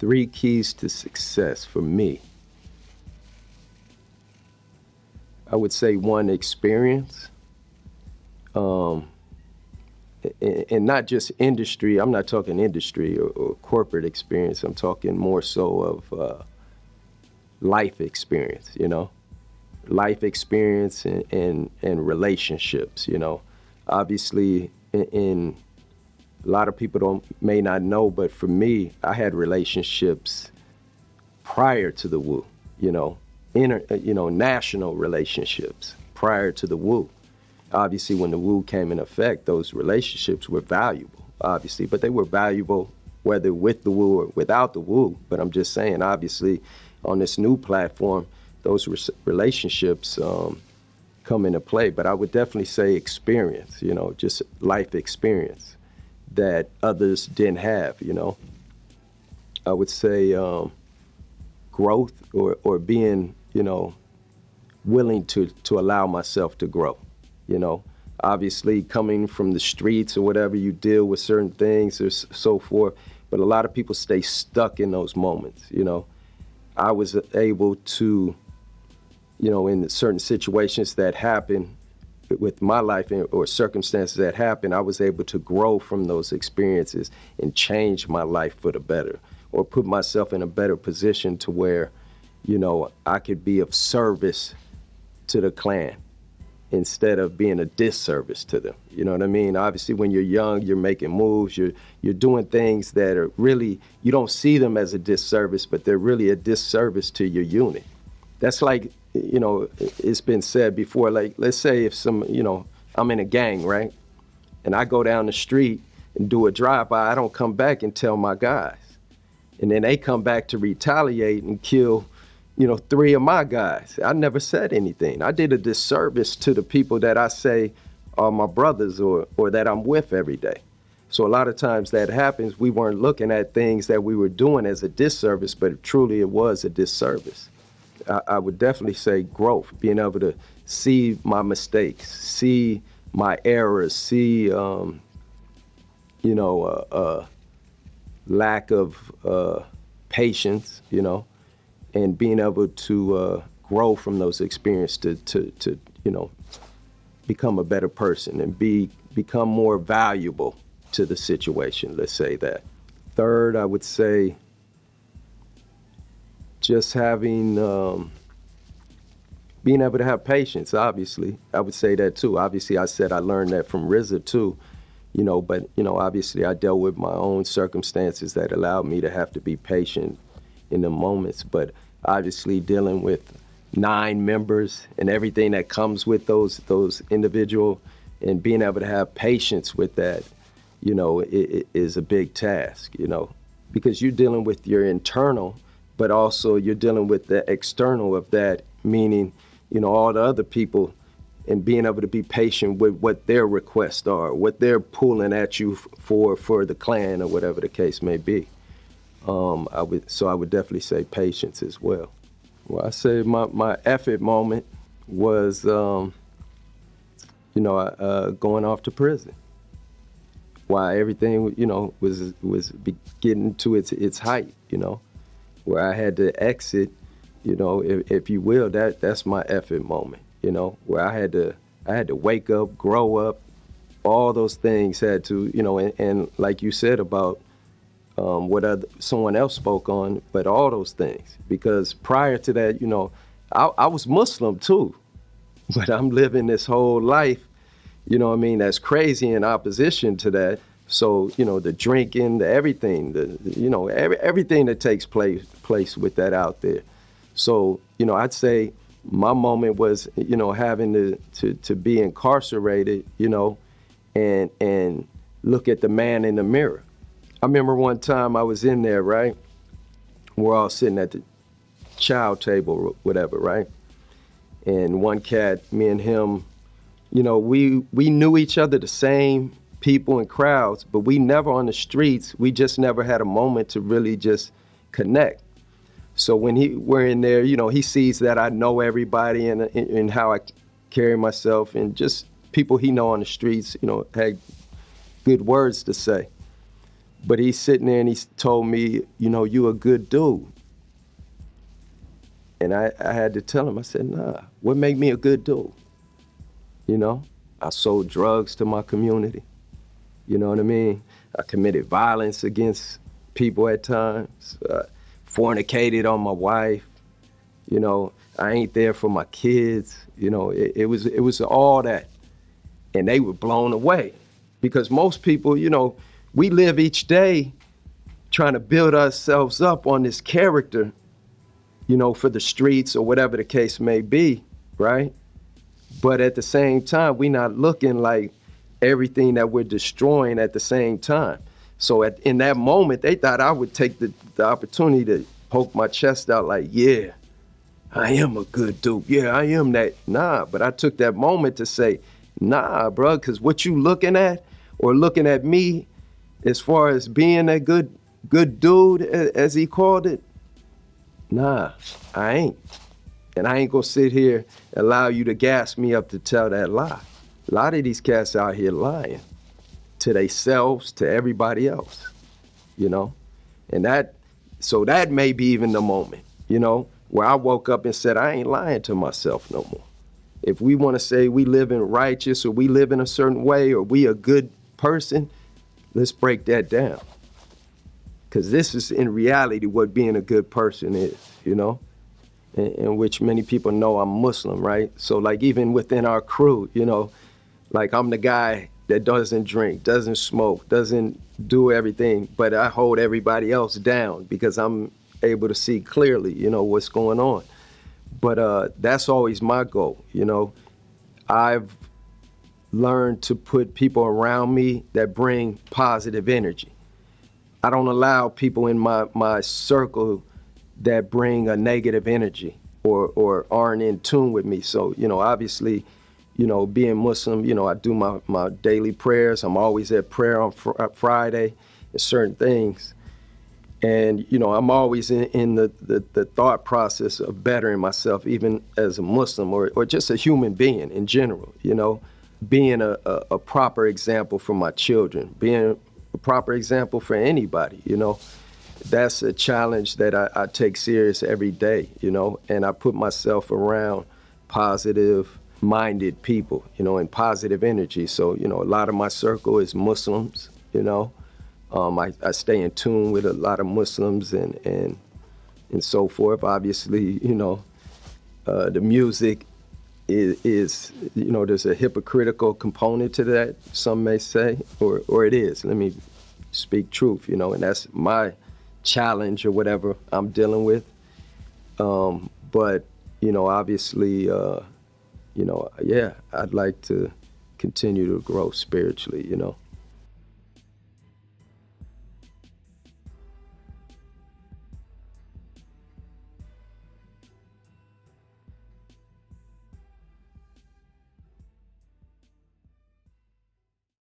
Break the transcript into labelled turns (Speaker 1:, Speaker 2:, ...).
Speaker 1: 3 keys to success for me. I would say 1, experience. And not just industry. I'm not talking industry or corporate experience. I'm talking more so of life experience, you know? Life experience and relationships, you know? Obviously, in a lot of people may not know, but for me, I had relationships prior to the Wu, you know? National relationships prior to the Wu. Obviously, when the Wu came in effect, those relationships were valuable, obviously, but they were valuable whether with the Wu or without the Wu. But I'm just saying, obviously, on this new platform, those relationships come into play. But I would definitely say experience, you know, just life experience that others didn't have, you know. I would say growth or being, you know, willing to allow myself to grow. You know, obviously coming from the streets or whatever, you deal with certain things or so forth, but a lot of people stay stuck in those moments, you know. I was able to, you know, in certain situations that happen with my life or circumstances that happen, I was able to grow from those experiences and change my life for the better, or put myself in a better position to where, you know, I could be of service to the clan instead of being a disservice to them. You know what I mean? Obviously, when you're young, you're making moves, you're doing things that are really, you don't see them as a disservice, but they're really a disservice to your unit. That's like, you know, it's been said before, like, let's say if I'm in a gang, right? And I go down the street and do a drive-by, I don't come back and tell my guys. And then they come back to retaliate and kill, you know, 3 of my guys. I never said anything. I did a disservice to the people that I say are my brothers or that I'm with every day. So a lot of times that happens, we weren't looking at things that we were doing as a disservice, but truly it was a disservice. I would definitely say growth, being able to see my mistakes, see my errors, see, lack of patience, you know, and being able to grow from those experiences to you know, become a better person and become more valuable to the situation, let's say that. Third, I would say just having, being able to have patience, obviously. I would say that too. Obviously, I said I learned that from RZA too, you know, but, you know, obviously I dealt with my own circumstances that allowed me to have to be patient in the moments, but obviously dealing with 9 members and everything that comes with those individual, and being able to have patience with that, you know, it is a big task, you know, because you're dealing with your internal, but also you're dealing with the external of that, meaning, you know, all the other people, and being able to be patient with what their requests are, what they're pulling at you for the clan or whatever the case may be. I would definitely say patience as well. Well, I say my effort moment was, going off to prison. While everything, you know, was getting to its height, you know, where I had to exit, you know, if you will, that's my effort moment, you know, where I had to wake up, grow up, all those things had to, you know, and like you said about what someone else spoke on, but all those things, because prior to that, you know, I was Muslim too, but I'm living this whole life, you know what I mean, that's crazy in opposition to that. So, you know, the drinking, the everything, everything that takes place with that out there. So, you know, I'd say my moment was, you know, having to be incarcerated, you know, and look at the man in the mirror. I remember one time I was in there, right? We're all sitting at the child table or whatever, right? And one cat, me and him, you know, we knew each other, the same people and crowds, but we never on the streets, we just never had a moment to really just connect. So when we're in there, you know, he sees that I know everybody and how I carry myself, and just people he know on the streets, you know, had good words to say. But he's sitting there and he told me, you know, you a good dude. And I had to tell him, I said, nah, what make me a good dude? You know, I sold drugs to my community. You know what I mean? I committed violence against people at times, fornicated on my wife. You know, I ain't there for my kids. You know, it was all that. And they were blown away because most people, you know, we live each day trying to build ourselves up on this character, you know, for the streets or whatever the case may be, right? But at the same time, we not looking like everything that we're destroying at the same time. So in that moment, they thought I would take the opportunity to poke my chest out like, yeah, I am a good dude. Yeah, I am that. Nah, but I took that moment to say, nah, bro, because what you looking at or looking at me as far as being a good dude, as he called it, nah, I ain't. And I ain't gonna sit here and allow you to gas me up to tell that lie. A lot of these cats out here lying to themselves, to everybody else, you know? And so that may be even the moment, you know, where I woke up and said, I ain't lying to myself no more. If we wanna say we live in righteous or we live in a certain way or we a good person, let's break that down. Because this is in reality what being a good person is, you know? In which many people know I'm Muslim, right? So like even within our crew, you know, like I'm the guy that doesn't drink, doesn't smoke, doesn't do everything, but I hold everybody else down because I'm able to see clearly, you know, what's going on. But that's always my goal, you know. I've learned to put people around me that bring positive energy. I don't allow people in my circle that bring a negative energy or aren't in tune with me. So, you know, obviously, you know, being Muslim, you know, I do my daily prayers. I'm always at prayer on Friday and certain things. And, you know, I'm always in the thought process of bettering myself, even as a Muslim or just a human being in general, you know, being a proper example for my children, being a proper example for anybody, you know. That's a challenge that I take serious every day, you know, and I put myself around positive-minded people, you know, and positive energy. So, you know, a lot of my circle is Muslims, you know. I stay in tune with a lot of Muslims and so forth. Obviously, you know, the music is, you know, there's a hypocritical component to that, some may say, or it is. Let me speak truth, you know, and that's my challenge or whatever I'm dealing with. But, you know, obviously, you know, yeah, I'd like to continue to grow spiritually, you know.